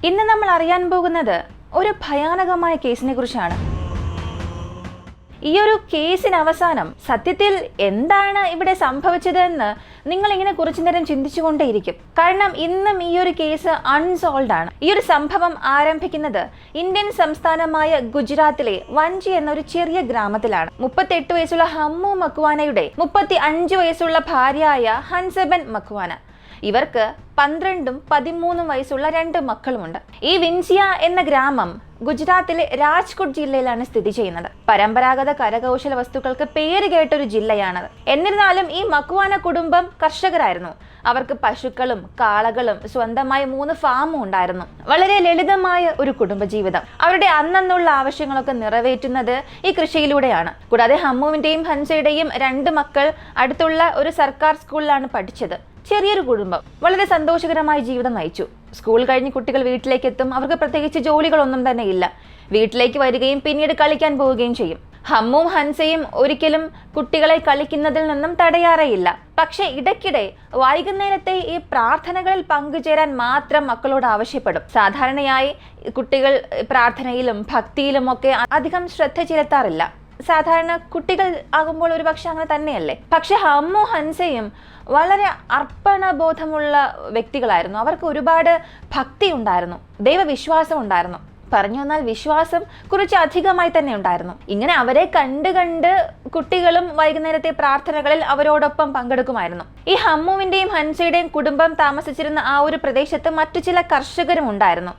ഇന്ന് നമ്മൾ അറിയാൻ പോകുന്നത് ഒരു ഭയാനകമായ കേസിനെ കുറിച്ചാണ്. ഈ ഒരു കേസിന് അവസാനം സത്യത്തിൽ എന്താണ് ഇവിടെ സംഭവിച്ചതെന്ന് നിങ്ങൾ ഇങ്ങനെ കുറച്ചു നേരം ചിന്തിച്ചുകൊണ്ടേയിരിക്കും. കാരണം ഇന്നും ഈ ഒരു കേസ് അൺസോൾവ്ഡ് ആണ്. ഈ ഒരു സംഭവം ആരംഭിക്കുന്നത് ഇന്ത്യൻ സംസ്ഥാനമായ ഗുജറാത്തിലെ വഞ്ചി എന്നൊരു ചെറിയ ഗ്രാമത്തിലാണ്. 38 വയസ്സുള്ള ഹമ്മു മക്വാനയുടെ 35 വയസ്സുള്ള ഭാര്യയായ ഹൻസബൻ മക്വാന. ഇവർക്ക് 12ഉം 13ഉം വയസ്സുള്ള 2 മക്കളുമുണ്ട്. ഈ വിൻസിയ എന്ന ഗ്രാമം ഗുജറാത്തിലെ രാജ്കോട്ട് ജില്ലയിലാണ് സ്ഥിതി ചെയ്യുന്നത്. പരമ്പരാഗത കരകൗശല വസ്തുക്കൾക്ക് പേര് കേട്ടൊരു ജില്ലയാണത്. എന്നിരുന്നാലും ഈ മക്വാന കുടുംബം കർഷകരായിരുന്നു. അവർക്ക് പശുക്കളും കാളകളും സ്വന്തമായി 3 ഫാമും ഉണ്ടായിരുന്നു. വളരെ ലളിതമായ ഒരു കുടുംബജീവിതം. അവരുടെ അന്നുള്ള ആവശ്യങ്ങളൊക്കെ നിറവേറ്റുന്നത് ഈ കൃഷിയിലൂടെയാണ്. കൂടാതെ ഹമ്മുവിന്റെയും ഹൻസയുടെയും 2 മക്കൾ അടുത്തുള്ള ഒരു സർക്കാർ സ്കൂളിലാണ് പഠിച്ചത്. ചെറിയൊരു കുടുംബം വളരെ സന്തോഷകരമായ ജീവിതം നയിച്ചു. സ്കൂൾ കഴിഞ്ഞ് കുട്ടികൾ വീട്ടിലേക്ക് എത്തും. അവർക്ക് പ്രത്യേകിച്ച് ജോലികളൊന്നും തന്നെ ഇല്ല. വീട്ടിലേക്ക് വരികയും പിന്നീട് കളിക്കാൻ പോവുകയും ചെയ്യും. ഹമ്മും ഹൻസയും ഒരിക്കലും കുട്ടികളെ കളിക്കുന്നതിൽ നിന്നും തടയാറേയില്ല. പക്ഷെ ഇടയ്ക്കിടെ വൈകുന്നേരത്തെ ഈ പ്രാർത്ഥനകളിൽ പങ്കുചേരാൻ മാത്രം മക്കളോട് ആവശ്യപ്പെടും. സാധാരണയായി കുട്ടികൾ പ്രാർത്ഥനയിലും ഭക്തിയിലും ഒക്കെ അധികം ശ്രദ്ധ ചെലുത്താറില്ല. സാധാരണ കുട്ടികൾ ആകുമ്പോൾ ഒരു പക്ഷെ അങ്ങനെ തന്നെയല്ലേ. പക്ഷെ ഹമ്മു ഹൻസയും വളരെ അർപ്പണബോധമുള്ള വ്യക്തികളായിരുന്നു. അവർക്ക് ഒരുപാട് ഭക്തി ഉണ്ടായിരുന്നു, ദൈവവിശ്വാസം ഉണ്ടായിരുന്നു. പറഞ്ഞു വന്നാൽ വിശ്വാസം കുറച്ച് അധികമായി തന്നെ ഉണ്ടായിരുന്നു. ഇങ്ങനെ അവരെ കണ്ട് കുട്ടികളും വൈകുന്നേരത്തെ പ്രാർത്ഥനകളിൽ അവരോടൊപ്പം പങ്കെടുക്കുമായിരുന്നു. ഈ ഹമ്മുവിന്റെയും ഹൻസയുടെയും കുടുംബം താമസിച്ചിരുന്ന ആ ഒരു പ്രദേശത്ത് മറ്റു ചില കർഷകരും ഉണ്ടായിരുന്നു.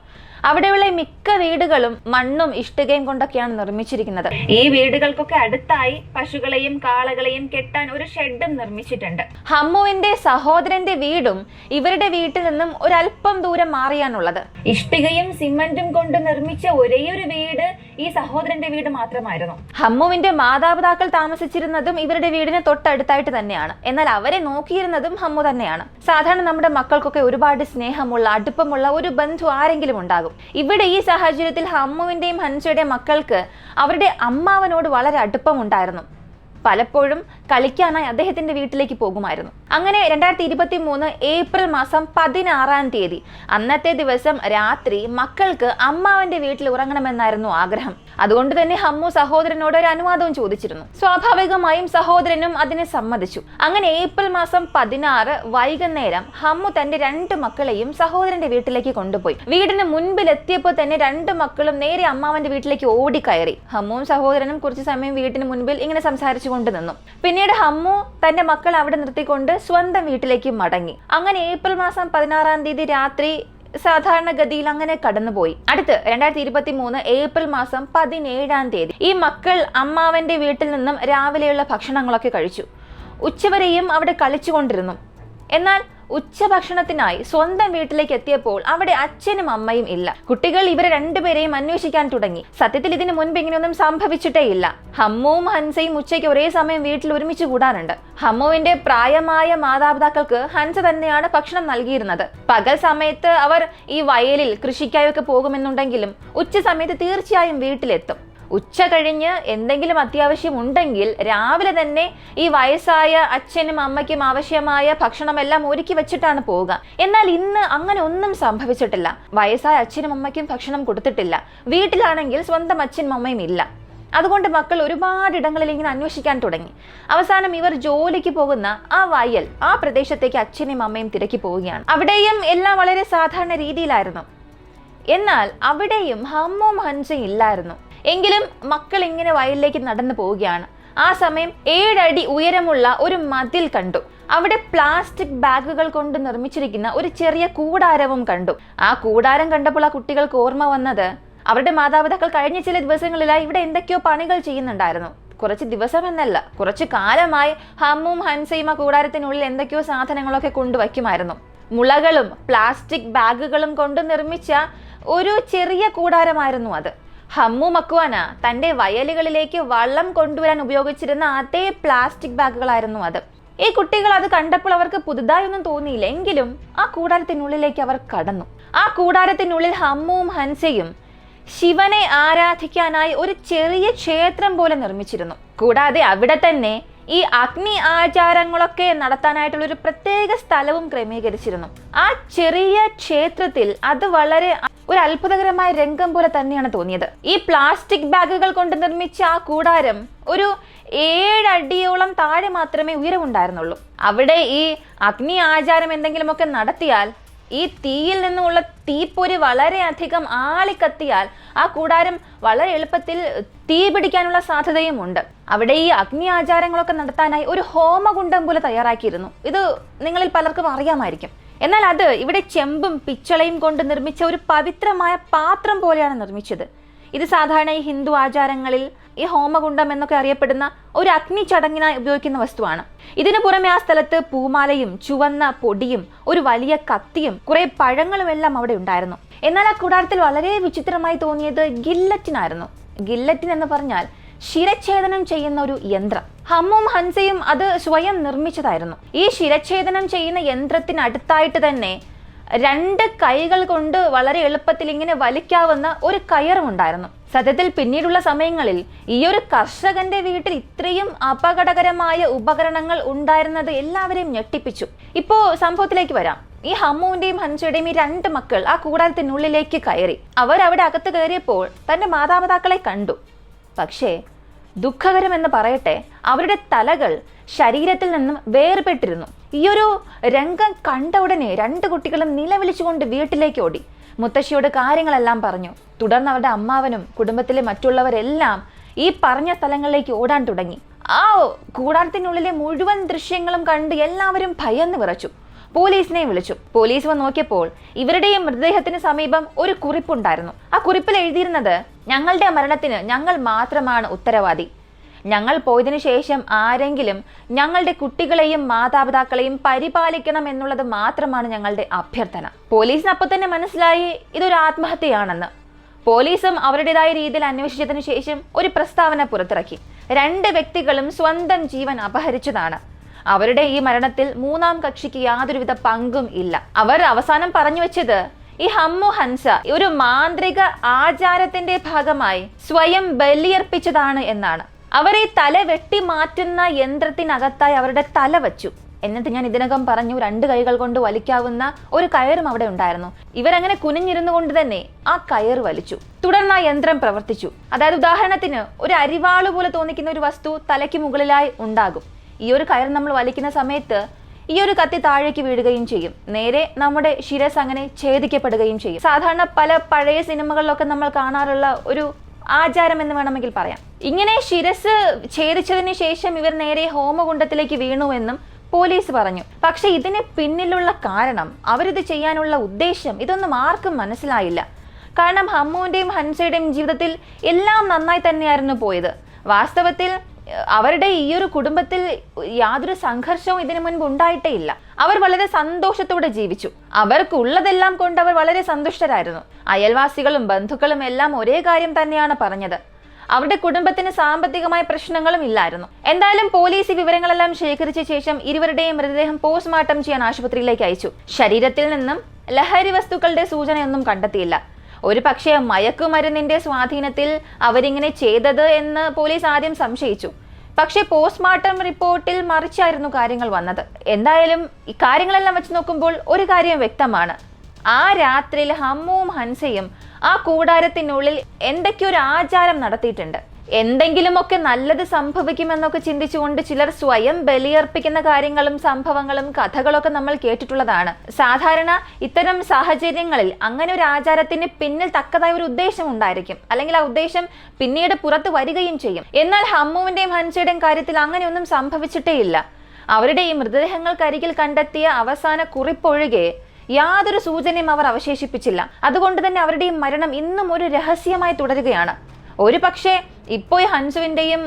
അവിടെയുള്ള മിക്ക വീടുകളും മണ്ണും ഇഷ്ടികയും കൊണ്ടൊക്കെയാണ് നിർമ്മിച്ചിരിക്കുന്നത്. ഈ വീടുകൾക്കൊക്കെ അടുത്തായി പശുക്കളെയും കാളകളെയും കെട്ടാൻ ഒരു ഷെഡും നിർമ്മിച്ചിട്ടുണ്ട്. ഹമ്മുവിന്റെ സഹോദരന്റെ വീടും ഇവരുടെ വീട്ടിൽ നിന്നും ഒരല്പം ദൂരം മാറിയാണുള്ളത്. ഇഷ്ടികയും സിമന്റും കൊണ്ട് നിർമ്മിച്ച ഒരേയൊരു വീട് ഈ സഹോദരന്റെ വീട് മാത്രമായിരുന്നു. ഹമ്മുവിന്റെ മാതാപിതാക്കൾ താമസിച്ചിരുന്നതും ഇവരുടെ വീടിന് തൊട്ടടുത്തായിട്ട് തന്നെയാണ്. എന്നാൽ അവരെ നോക്കിയിരുന്നതും ഹമ്മു തന്നെയാണ്. സാധാരണ നമ്മുടെ മക്കൾക്കൊക്കെ ഒരുപാട് സ്നേഹമുള്ള അടുപ്പമുള്ള ഒരു ബന്ധു ആരെങ്കിലും ഉണ്ടാകും. ഇവിടെ ഈ സാഹചര്യത്തിൽ ഹമ്മുവിന്റെയും ഹൻസയുടെയും മക്കൾക്ക് അവരുടെ അമ്മാവനോട് വളരെ അടുപ്പമുണ്ടായിരുന്നു. പലപ്പോഴും കളിക്കാനായി അദ്ദേഹത്തിന്റെ വീട്ടിലേക്ക് പോകുമായിരുന്നു. അങ്ങനെ 2023 ഏപ്രിൽ മാസം 16-ാം തീയതി അന്നത്തെ ദിവസം രാത്രി മക്കൾക്ക് അമ്മാവന്റെ വീട്ടിൽ ഉറങ്ങണമെന്നായിരുന്നു ആഗ്രഹം. അതുകൊണ്ട് തന്നെ ഹമ്മു സഹോദരനോട് ഒരു അനുവാദവും ചോദിച്ചിരുന്നു. സ്വാഭാവികമായും സഹോദരനും അതിനെ സമ്മതിച്ചു. അങ്ങനെ ഏപ്രിൽ മാസം 16 വൈകുന്നേരം ഹമ്മു തന്റെ 2 മക്കളെയും സഹോദരന്റെ വീട്ടിലേക്ക് കൊണ്ടുപോയി. വീടിന് മുൻപിൽ എത്തിയപ്പോൾ തന്നെ 2 മക്കളും നേരെ അമ്മാവന്റെ വീട്ടിലേക്ക് ഓടിക്കയറി. ഹമ്മുവും സഹോദരനും കുറച്ചു സമയം വീട്ടിന് മുൻപിൽ ഇങ്ങനെ സംസാരിച്ചു കൊണ്ട് നിന്നു. പിന്നീട് ഹമ്മു തന്റെ മക്കൾ അവിടെ നിർത്തിക്കൊണ്ട് സ്വന്തം വീട്ടിലേക്ക് മടങ്ങി. അങ്ങനെ ഏപ്രിൽ മാസം 16-ാം തീയതി രാത്രി സാധാരണഗതിയിൽ അങ്ങനെ കടന്നുപോയി. അടുത്ത് 2023 ഏപ്രിൽ മാസം 17-ാം തീയതി ഈ മക്കൾ അമ്മാവന്റെ വീട്ടിൽ നിന്നും രാവിലെയുള്ള ഭക്ഷണങ്ങളൊക്കെ കഴിച്ചു. ഉച്ചവരെയും അവിടെ കളിച്ചുകൊണ്ടിരുന്നു. എന്നാൽ ഉച്ചഭക്ഷണത്തിനായി സ്വന്തം വീട്ടിലേക്ക് എത്തിയപ്പോൾ അവിടെ അച്ഛനും അമ്മയും ഇല്ല. കുട്ടികൾ ഇവരെ 2 പേരെയും അന്വേഷിക്കാൻ തുടങ്ങി. സത്യത്തിൽ ഇതിനു മുൻപ് ഇങ്ങനെയൊന്നും സംഭവിച്ചിട്ടേ ഇല്ല. ഹമ്മുവും ഹൻസയും ഉച്ചയ്ക്ക് ഒരേ സമയം വീട്ടിൽ ഒരുമിച്ച് കൂടാറുണ്ട്. ഹമ്മുവിന്റെ പ്രായമായ മാതാപിതാക്കൾക്ക് ഹൻസ തന്നെയാണ് ഭക്ഷണം നൽകിയിരുന്നത്. പകൽ സമയത്ത് അവർ ഈ വയലിൽ കൃഷിക്കായൊക്കെ പോകുമെന്നുണ്ടെങ്കിലും ഉച്ച സമയത്ത് തീർച്ചയായും വീട്ടിലെത്തും. ഉച്ച കഴിഞ്ഞ് എന്തെങ്കിലും അത്യാവശ്യം ഉണ്ടെങ്കിൽ രാവിലെ തന്നെ ഈ വയസ്സായ അച്ഛനും അമ്മയ്ക്കും ആവശ്യമായ ഭക്ഷണമെല്ലാം ഒരുക്കി വെച്ചിട്ടാണ് പോവുക. എന്നാൽ ഇന്ന് അങ്ങനെ ഒന്നും സംഭവിച്ചിട്ടില്ല. വയസ്സായ അച്ഛനും അമ്മയ്ക്കും ഭക്ഷണം കൊടുത്തിട്ടില്ല. വീട്ടിലാണെങ്കിൽ സ്വന്തം അച്ഛനും അമ്മയും ഇല്ല. അതുകൊണ്ട് മക്കൾ ഒരുപാട് ഇടങ്ങളിൽ ഇങ്ങനെ അന്വേഷിക്കാൻ തുടങ്ങി. അവസാനം ഇവർ ജോലിക്ക് പോകുന്ന ആ വയൽ, ആ പ്രദേശത്തേക്ക് അച്ഛനും അമ്മയും തിരക്കി പോവുകയാണ്. അവിടെയും എല്ലാം വളരെ സാധാരണ രീതിയിലായിരുന്നു. എന്നാൽ അവിടെയും ഹമ്മും ഹൻസയും ഇല്ലായിരുന്നു. എങ്കിലും മക്കൾ ഇങ്ങനെ വയലിലേക്ക് നടന്നു പോവുകയാണ്. ആ സമയം 7 അടി ഉയരമുള്ള ഒരു മതിൽ കണ്ടു. അവിടെ പ്ലാസ്റ്റിക് ബാഗുകൾ കൊണ്ട് നിർമ്മിച്ചിരിക്കുന്ന ഒരു ചെറിയ കൂടാരവും കണ്ടു. ആ കൂടാരം കണ്ടപ്പോൾ ആ കുട്ടികൾക്ക് ഓർമ്മ വന്നത് അവരുടെ മാതാപിതാക്കൾ കഴിഞ്ഞ ചില ദിവസങ്ങളിലായി ഇവിടെ എന്തൊക്കെയോ പണികൾ ചെയ്യുന്നുണ്ടായിരുന്നു. കുറച്ച് ദിവസം എന്നല്ല, കുറച്ചു കാലമായി ഹമ്മും ഹൻസയും ആ കൂടാരത്തിനുള്ളിൽ എന്തൊക്കെയോ സാധനങ്ങളൊക്കെ കൊണ്ടുവയ്ക്കുമായിരുന്നു. മുളകളും പ്ലാസ്റ്റിക് ബാഗുകളും കൊണ്ട് നിർമ്മിച്ച ഒരു ചെറിയ കൂടാരമായിരുന്നു അത്. ഹമ്മു മക്വാന തന്റെ വയലുകളിലേക്ക് വള്ളം കൊണ്ടുവരാൻ ഉപയോഗിച്ചിരുന്ന അതേ പ്ലാസ്റ്റിക് ബാഗുകളായിരുന്നു അത്. ഈ കുട്ടികൾ അത് കണ്ടപ്പോൾ അവർക്ക് പുതുതായി ഒന്നും തോന്നിയില്ല. എങ്കിലും ആ കൂടാരത്തിനുള്ളിലേക്ക് അവർ കടന്നു. ആ കൂടാരത്തിനുള്ളിൽ ഹമ്മുവും ഹൻസയും ശിവനെ ആരാധിക്കാനായി ഒരു ചെറിയ ക്ഷേത്രം പോലെ നിർമ്മിച്ചിരുന്നു. കൂടാതെ അവിടെ തന്നെ ഈ അഗ്നി ആചാരങ്ങളൊക്കെ നടത്താനായിട്ടുള്ള ഒരു പ്രത്യേക സ്ഥലവും ക്രമീകരിച്ചിരുന്നു. ആ ചെറിയ ക്ഷേത്രത്തിൽ അത് വളരെ ഒരു അത്ഭുതകരമായ രംഗം പോലെ തന്നെയാണ് തോന്നിയത്. ഈ പ്ലാസ്റ്റിക് ബാഗുകൾ കൊണ്ട് നിർമ്മിച്ച ആ കൂടാരം ഒരു 7 അടിയോളം താഴെ മാത്രമേ ഉയരമുണ്ടായിരുന്നുള്ളൂ. അവിടെ ഈ അഗ്നി ആചാരം എന്തെങ്കിലുമൊക്കെ നടത്തിയാൽ, ഈ തീയിൽ നിന്നുമുള്ള തീപ്പൊരി വളരെയധികം ആളിക്കത്തിയാൽ ആ കൂടാരം വളരെ എളുപ്പത്തിൽ തീ പിടിക്കാനുള്ള സാധ്യതയും ഉണ്ട്. അവിടെ ഈ അഗ്നി ആചാരങ്ങളൊക്കെ നടത്താനായി ഒരു ഹോമകുണ്ഡം പോലെ തയ്യാറാക്കിയിരുന്നു. ഇത് നിങ്ങളിൽ പലർക്കും അറിയാമായിരിക്കും. എന്നാൽ അത് ഇവിടെ ചെമ്പും പിച്ചളയും കൊണ്ട് നിർമ്മിച്ച ഒരു പവിത്രമായ പാത്രം പോലെയാണ് നിർമ്മിച്ചത്. ഇത് സാധാരണ ഈ ഹിന്ദു ആചാരങ്ങളിൽ ഈ ഹോമകുണ്ഡം എന്നൊക്കെ അറിയപ്പെടുന്ന ഒരു അഗ്നി ചടങ്ങിനായി ഉപയോഗിക്കുന്ന വസ്തുവാണ്. ഇതിനു പുറമെ ആ സ്ഥലത്ത് പൂമാലയും ചുവന്ന പൊടിയും ഒരു വലിയ കത്തിയും കുറെ പഴങ്ങളും എല്ലാം അവിടെ ഉണ്ടായിരുന്നു. എന്നാൽ ആ കൂടാരത്തിൽ വളരെ വിചിത്രമായി തോന്നിയത് ഗില്ലറ്റിനായിരുന്നു. ഗില്ലറ്റിൻ എന്ന് പറഞ്ഞാൽ ശിരച്ഛേദനം ചെയ്യുന്ന ഒരു യന്ത്രം. ഹമ്മും ഹൻസയും അത് സ്വയം നിർമ്മിച്ചതായിരുന്നു. ഈ ശിരച്ഛേദനം ചെയ്യുന്ന യന്ത്രത്തിനടുത്തായിട്ട് തന്നെ 2 കൈകൾ കൊണ്ട് വളരെ എളുപ്പത്തിൽ ഇങ്ങനെ വലിക്കാവുന്ന ഒരു കയറും ഉണ്ടായിരുന്നു. സത്യത്തിൽ പിന്നീടുള്ള സമയങ്ങളിൽ ഈ ഒരു കർഷകന്റെ വീട്ടിൽ ഇത്രയും അപകടകരമായ ഉപകരണങ്ങൾ ഉണ്ടായിരുന്നത് എല്ലാവരെയും ഞെട്ടിപ്പിച്ചു. ഇപ്പോ സംഭവത്തിലേക്ക് വരാം. ഈ ഹമ്മുവിന്റെയും ഹൻസയുടെയും ഈ 2 മക്കൾ ആ കൂടാരത്തിനുള്ളിലേക്ക് കയറി. അവർ അവിടെ അകത്ത് കയറിയപ്പോൾ തന്റെ മാതാപിതാക്കളെ കണ്ടു. പക്ഷേ ദുഃഖകരമെന്ന് പറയട്ടെ, അവരുടെ തലകൾ ശരീരത്തിൽ നിന്നും വേർപെട്ടിരുന്നു. ഈയൊരു രംഗം കണ്ട ഉടനെ 2 കുട്ടികളും നിലവിളിച്ചുകൊണ്ട് വീട്ടിലേക്ക് ഓടി. മുത്തശ്ശിയോട് കാര്യങ്ങളെല്ലാം പറഞ്ഞു. തുടർന്ന് അവരുടെ അമ്മാവനും കുടുംബത്തിലെ മറ്റുള്ളവരെല്ലാം ഈ പറഞ്ഞ സ്ഥലങ്ങളിലേക്ക് ഓടാൻ തുടങ്ങി. ആ കൂടാരത്തിനുള്ളിലെ മുഴുവൻ ദൃശ്യങ്ങളും കണ്ട് എല്ലാവരും ഭയന്ന് വിറച്ചു. പോലീസിനെ വിളിച്ചു. പോലീസ് വന്ന് നോക്കിയപ്പോൾ ഇവരുടെയും മൃതദേഹത്തിന് സമീപം ഒരു കുറിപ്പുണ്ടായിരുന്നു. ആ കുറിപ്പിൽ എഴുതിയിരുന്നത്, ഞങ്ങളുടെ മരണത്തിന് ഞങ്ങൾ മാത്രമാണ് ഉത്തരവാദി. ഞങ്ങൾ പോയതിനു ശേഷം ആരെങ്കിലും ഞങ്ങളുടെ കുട്ടികളെയും മാതാപിതാക്കളെയും പരിപാലിക്കണം എന്നുള്ളത് മാത്രമാണ് ഞങ്ങളുടെ അഭ്യർത്ഥന. പോലീസിന് അപ്പോൾ തന്നെ മനസ്സിലായി ഇതൊരു ആത്മഹത്യയാണെന്ന്. പോലീസും അവരുടേതായ രീതിയിൽ അന്വേഷിച്ചതിനു ശേഷം ഒരു പ്രസ്താവന പുറത്തിറക്കി. 2 വ്യക്തികളും സ്വന്തം ജീവൻ അപഹരിച്ചതാണ്. അവരുടെ ഈ മരണത്തിൽ 3-ാം കക്ഷിക്ക് യാതൊരുവിധ പങ്കും ഇല്ല. അവർ അവസാനം പറഞ്ഞു വെച്ചത്, ഈ ഹമ്മു ഹൻസ ഒരു മാന്ത്രിക ആചാരത്തിന്റെ ഭാഗമായി സ്വയം ബലിയർപ്പിച്ചതാണ് എന്നാണ്. അവർ ഈ തല വെട്ടി മാറ്റുന്ന യന്ത്രത്തിനകത്തായി അവരുടെ തല വച്ചു. എന്നിട്ട് ഞാൻ ഇതിനകം പറഞ്ഞു 2 കൈകൾ കൊണ്ട് വലിക്കാവുന്ന ഒരു കയറും അവിടെ ഉണ്ടായിരുന്നു. ഇവരങ്ങനെ കുനിഞ്ഞിരുന്നു കൊണ്ട് തന്നെ ആ കയർ വലിച്ചു. തുടർന്ന് ആ യന്ത്രം പ്രവർത്തിച്ചു. അതായത് ഉദാഹരണത്തിന് ഒരു അരിവാള് പോലെ തോന്നിക്കുന്ന ഒരു വസ്തു തലയ്ക്ക് മുകളിലായി ഉണ്ടാകും. ഈ ഒരു കയർ നമ്മൾ വലിക്കുന്ന സമയത്ത് ഈ ഒരു കത്തി താഴേക്ക് വീഴുകയും ചെയ്യും. നേരെ നമ്മുടെ ശിരസ് അങ്ങനെ ഛേദിക്കപ്പെടുകയും ചെയ്യും. സാധാരണ പല പഴയ സിനിമകളിലൊക്കെ നമ്മൾ കാണാറുള്ള ഒരു ആചാരം എന്ന് വേണമെങ്കിൽ പറയാം. ഇങ്ങനെ ശിരസ് ഛേദിച്ചതിന് ശേഷം ഇവർ നേരെ ഹോമകുണ്ഡത്തിലേക്ക് വീണുവെന്നും പോലീസ് പറഞ്ഞു. പക്ഷെ ഇതിന് പിന്നിലുള്ള കാരണം, അവരിത് ചെയ്യാനുള്ള ഉദ്ദേശം ഇതൊന്നും ആർക്കും മനസ്സിലായില്ല. കാരണം ഹമ്മുവിന്റെയും ഹൻസയുടെയും ജീവിതത്തിൽ എല്ലാം നന്നായി തന്നെയായിരുന്നു പോയത്. വാസ്തവത്തിൽ അവരുടെ ഈ ഒരു കുടുംബത്തിൽ യാതൊരു സംഘർഷവും ഇതിനു മുൻപ് ഉണ്ടായിട്ടേ ഇല്ല. അവർ വളരെ സന്തോഷത്തോടെ ജീവിച്ചു. അവർക്കുള്ളതെല്ലാം കൊണ്ട് അവർ വളരെ സന്തുഷ്ടരായിരുന്നു. അയൽവാസികളും ബന്ധുക്കളും എല്ലാം ഒരേ കാര്യം തന്നെയാണ് പറഞ്ഞത്. അവരുടെ കുടുംബത്തിന് സാമ്പത്തികമായ പ്രശ്നങ്ങളും ഇല്ലായിരുന്നു. എന്തായാലും പോലീസ് ഈ വിവരങ്ങളെല്ലാം ശേഖരിച്ച ശേഷം ഇരുവരുടെയും മൃതദേഹം പോസ്റ്റ്മോർട്ടം ചെയ്യാൻ ആശുപത്രിയിലേക്ക് അയച്ചു. ശരീരത്തിൽ നിന്നും ലഹരി വസ്തുക്കളുടെ സൂചനയൊന്നും കണ്ടെത്തിയില്ല. ഒരു പക്ഷേ മയക്കുമരുന്നിന്റെ സ്വാധീനത്തിൽ അവരിങ്ങനെ ചെയ്തത് എന്ന് പോലീസ് ആദ്യം സംശയിച്ചു. പക്ഷേ പോസ്റ്റ്മോർട്ടം റിപ്പോർട്ടിൽ മറിച്ചായിരുന്നു കാര്യങ്ങൾ വന്നത്. എന്തായാലും ഈ കാര്യങ്ങളെല്ലാം വെച്ച് നോക്കുമ്പോൾ ഒരു കാര്യം വ്യക്തമാണ്. ആ രാത്രിയിൽ ഹമ്മുവും ഹൻസയും ആ കൂടാരത്തിനുള്ളിൽ എന്തൊക്കെയോ ഒരു ആചാരം നടത്തിയിട്ടുണ്ട്. എന്തെങ്കിലുമൊക്കെ നല്ലത് സംഭവിക്കുമെന്നൊക്കെ ചിന്തിച്ചുകൊണ്ട് ചിലർ സ്വയം ബലിയർപ്പിക്കുന്ന കാര്യങ്ങളും സംഭവങ്ങളും കഥകളൊക്കെ നമ്മൾ കേട്ടിട്ടുള്ളതാണ്. സാധാരണ ഇത്തരം സാഹചര്യങ്ങളിൽ അങ്ങനെ ഒരു ആചാരത്തിന് പിന്നിൽ തക്കതായ ഒരു ഉദ്ദേശം ഉണ്ടായിരിക്കും, അല്ലെങ്കിൽ ആ ഉദ്ദേശം പിന്നീട് പുറത്തു വരികയും ചെയ്യും. എന്നാൽ ഹമ്മുവിന്റെയും ഹൻസയുടെയും കാര്യത്തിൽ അങ്ങനെയൊന്നും സംഭവിച്ചിട്ടേ ഇല്ല. അവരുടെ ഈ മൃതദേഹങ്ങൾക്കരികിൽ കണ്ടെത്തിയ അവസാന കുറിപ്പൊഴികെ യാതൊരു സൂചനയും അവർ അവശേഷിപ്പിച്ചില്ല. അതുകൊണ്ട് തന്നെ അവരുടെ ഈ മരണം ഇന്നും ഒരു രഹസ്യമായി തുടരുകയാണ്. ഒരു പക്ഷേ ഇപ്പോൾ ഹൻസുവിന്റെയും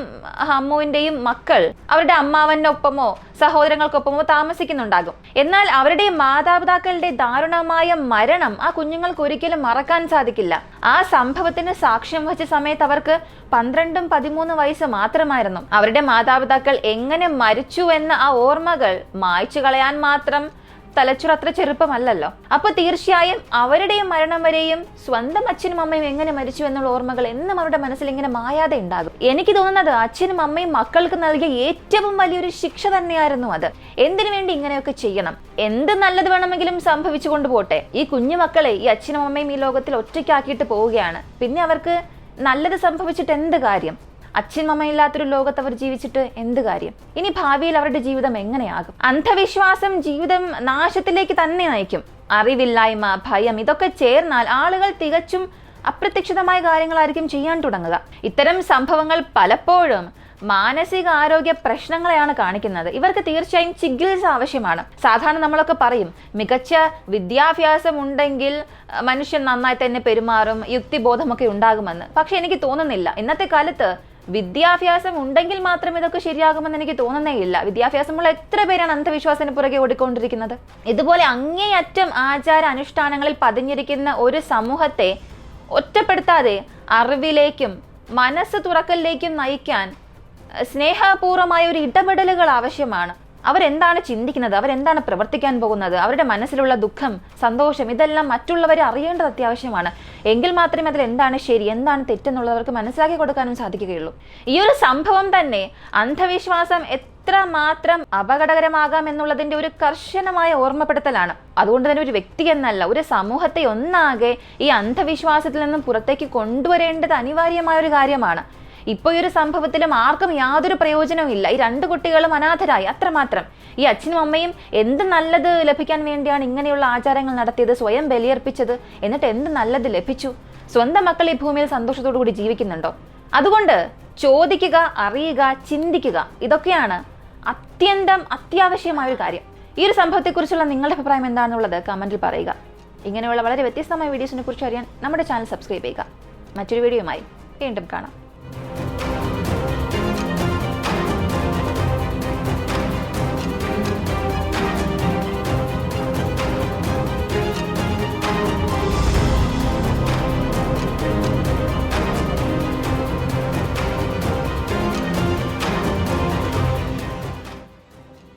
ഹമ്മുവിന്റെയും മക്കൾ അവരുടെ അമ്മാവന്റെ ഒപ്പമോ സഹോദരങ്ങൾക്കൊപ്പമോ താമസിക്കുന്നുണ്ടാകും. എന്നാൽ അവരുടെ മാതാപിതാക്കളുടെ ദാരുണമായ മരണം ആ കുഞ്ഞുങ്ങൾക്ക് ഒരിക്കലും മറക്കാൻ സാധിക്കില്ല. ആ സംഭവത്തിന് സാക്ഷ്യം വഹിച്ച സമയത്ത് അവർക്ക് 12-13 വയസ്സ് മാത്രമായിരുന്നു. അവരുടെ മാതാപിതാക്കൾ എങ്ങനെ മരിച്ചു എന്ന ആ ഓർമ്മകൾ മായ്ച്ചു കളയാൻ മാത്രം തലച്ചോറ് അത്ര ചെറുപ്പമല്ലല്ലോ. അപ്പൊ തീർച്ചയായും അവരുടെയും മരണം വരെയും സ്വന്തം അച്ഛനും അമ്മയും എങ്ങനെ മരിച്ചു എന്നുള്ള ഓർമ്മകൾ എന്നും അവരുടെ മനസ്സിൽ ഇങ്ങനെ മായാതെ ഉണ്ടാകും. എനിക്ക് തോന്നുന്നത് അച്ഛനും അമ്മയും മക്കൾക്ക് നൽകിയ ഏറ്റവും വലിയൊരു ശിക്ഷ തന്നെയായിരുന്നു അത്. എന്തിനു വേണ്ടി ഇങ്ങനെയൊക്കെ ചെയ്യണം? എന്ത് നല്ലത് വേണമെങ്കിലും സംഭവിച്ചു കൊണ്ടുപോട്ടെ. ഈ കുഞ്ഞു മക്കളെ ഈ അച്ഛനും അമ്മയും ഈ ലോകത്തിൽ ഒറ്റയ്ക്കാക്കിയിട്ട് പോവുകയാണ്. പിന്നെ അവർക്ക് നല്ലത് സംഭവിച്ചിട്ട് എന്ത് കാര്യം? അച്ഛനും അമ്മയില്ലാത്തൊരു ലോകത്ത് അവർ ജീവിച്ചിട്ട് എന്ത് കാര്യം? ഇനി ഭാവിയിൽ അവരുടെ ജീവിതം എങ്ങനെയാകും? അന്ധവിശ്വാസം ജീവിതം നാശത്തിലേക്ക് തന്നെ നയിക്കും. അറിവില്ലായ്മ, ഭയം ഇതൊക്കെ ചേർന്നാൽ ആളുകൾ തികച്ചും അപ്രത്യക്ഷിതമായ കാര്യങ്ങളായിരിക്കും ചെയ്യാൻ തുടങ്ങുക. ഇത്തരം സംഭവങ്ങൾ പലപ്പോഴും മാനസികാരോഗ്യ പ്രശ്നങ്ങളെയാണ് കാണിക്കുന്നത്. ഇവർക്ക് തീർച്ചയായും ചികിത്സ ആവശ്യമാണ്. സാധാരണ നമ്മളൊക്കെ പറയും, മികച്ച വിദ്യാഭ്യാസം ഉണ്ടെങ്കിൽ മനുഷ്യൻ നന്നായി തന്നെ പെരുമാറും, യുക്തിബോധമൊക്കെ ഉണ്ടാകുമെന്ന്. പക്ഷെ എനിക്ക് തോന്നുന്നില്ല. ഇന്നത്തെ കാലത്ത് വിദ്യാഭ്യാസം ഉണ്ടെങ്കിൽ മാത്രം ഇതൊക്കെ ശരിയാകുമെന്ന് എനിക്ക് തോന്നുന്നേ ഇല്ല. വിദ്യാഭ്യാസമുള്ള എത്ര പേരാണ് അന്ധവിശ്വാസത്തിന് പുറകെ ഓടിക്കൊണ്ടിരിക്കുന്നത്? ഇതുപോലെ അങ്ങേയറ്റം ആചാര അനുഷ്ഠാനങ്ങളിൽ പതിഞ്ഞിരിക്കുന്ന ഒരു സമൂഹത്തെ ഒറ്റപ്പെടുത്താതെ അറിവിലേക്കും മനസ്സ് തുറക്കലിലേക്കും നയിക്കാൻ സ്നേഹപൂർവമായ ഒരു ഇടപെടലുകൾ ആവശ്യമാണ്. അവരെന്താണ് ചിന്തിക്കുന്നത്, അവരെന്താണ് പ്രവർത്തിക്കാൻ പോകുന്നത്, അവരുടെ മനസ്സിലുള്ള ദുഃഖം, സന്തോഷം ഇതെല്ലാം മറ്റുള്ളവരെ അറിയേണ്ടത് അത്യാവശ്യമാണ്. എങ്കിൽ മാത്രമേ അതിൽ എന്താണ് ശരി, എന്താണ് തെറ്റെന്നുള്ളവർക്ക് മനസ്സിലാക്കി കൊടുക്കാനും സാധിക്കുകയുള്ളൂ. ഈ ഒരു സംഭവം തന്നെ അന്ധവിശ്വാസം എത്രമാത്രം അപകടകരമാകാം എന്നുള്ളതിന്റെ ഒരു കർശനമായ ഓർമ്മപ്പെടുത്തലാണ്. അതുകൊണ്ട് തന്നെ ഒരു വ്യക്തി എന്നല്ല, ഒരു സമൂഹത്തെ ഒന്നാകെ ഈ അന്ധവിശ്വാസത്തിൽ നിന്നും പുറത്തേക്ക് കൊണ്ടുവരേണ്ടത് അനിവാര്യമായ ഒരു കാര്യമാണ്. ഇപ്പോൾ ഈ ഒരു സംഭവത്തിലും ആർക്കും യാതൊരു പ്രയോജനവും ഇല്ല. ഈ 2 കുട്ടികളും അനാഥരായി, അത്രമാത്രം. ഈ അച്ഛനും അമ്മയും എന്ത് നല്ലത് ലഭിക്കാൻ വേണ്ടിയാണ് ഇങ്ങനെയുള്ള ആചാരങ്ങൾ നടത്തിയത്, സ്വയം ബലിയർപ്പിച്ചത്? എന്നിട്ട് എന്ത് നല്ലത് ലഭിച്ചു? സ്വന്തം മക്കൾ ഈ ഭൂമിയിൽ സന്തോഷത്തോടു കൂടി ജീവിക്കുന്നുണ്ടോ? അതുകൊണ്ട് ചോദിക്കുക, അറിയുക, ചിന്തിക്കുക, ഇതൊക്കെയാണ് അത്യന്തം അത്യാവശ്യമായ ഒരു കാര്യം. ഈ ഒരു സംഭവത്തെക്കുറിച്ചുള്ള നിങ്ങളുടെ അഭിപ്രായം എന്താണെന്നുള്ളത് കമന്റിൽ പറയുക. ഇങ്ങനെയുള്ള വളരെ വ്യത്യസ്തമായ വീഡിയോസിനെ കുറിച്ച് അറിയാൻ നമ്മുടെ ചാനൽ സബ്സ്ക്രൈബ് ചെയ്യുക. മറ്റൊരു വീഡിയോയുമായി വീണ്ടും കാണാം.